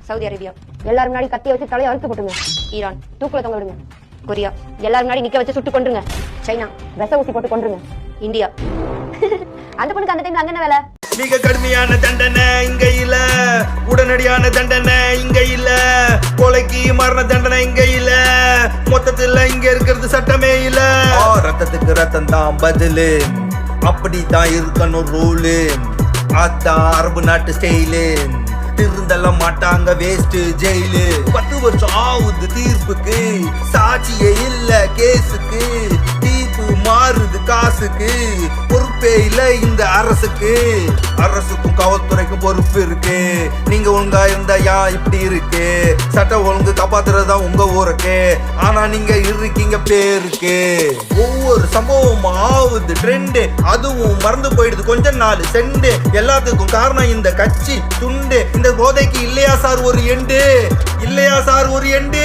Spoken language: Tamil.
சவுதி அரேபியா எல்லாரும் முன்னாடி கத்திய வச்சு தலையை அறுத்து போட்டுருங்க. ஈரான் தூக்குல தொங்க விடுங்க. கொரியா எல்லாரும் முன்னாடி நிக்க வச்சு சுட்டு கொண்டுருங்க. சைனா விஷ ஊசி போட்டு கொண்டுருங்க. இந்தியா அந்த பொண்ணுக்கு அந்த டைம்ல அங்க என்ன வேலை? மிக கடுமையான தண்டனை இங்க இல்ல, உடனடியான தண்டனை இங்க இல்ல, கொலைக்கு மரண தண்டனை இங்க இல்ல, மொத்தத்துல இங்க இருக்கிறது சட்டமே இல்ல. ரத்தத்துக்கு ரத்தம் தான் பதிலு, அப்படித்தான் இருக்கணும் ரூலு, அதான் அரபு நாட்டு ஸ்டைலு. திருந்தல மாட்டாங்க வேஸ்ட் ஜெயிலு. 10 வருஷம் ஆகுது தீர்ப்புக்கு, சாட்சியே இல்ல கேஸுக்கு, தீர்ப்பு மாறுது காசுக்கு, பொறுப்பே இல்ல இந்த அரசுக்கு. அரசுக்கும் காவல்துறைக்கும் பொறுப்பு இருக்கு, நீங்க ஒழுங்கா இருந்தா இப்படி இருக்கு. சட்ட ஒழுங்கு காப்பாத்துறதா உங்க ஊருக்கு, ஆனா நீங்க இருக்கீங்க பேருக்கு. ஒவ்வொரு சம்பவம் ஆகுது ட்ரெண்டு, அதுவும் மறந்து போயிடுது கொஞ்ச நாள் செண்டு. எல்லாத்துக்கும் காரணம் இந்த கட்சி துண்டு. இந்த போதைக்கு இல்லையா சார் ஒரு எண்டு, இல்லையா சார் ஒரு எண்டு.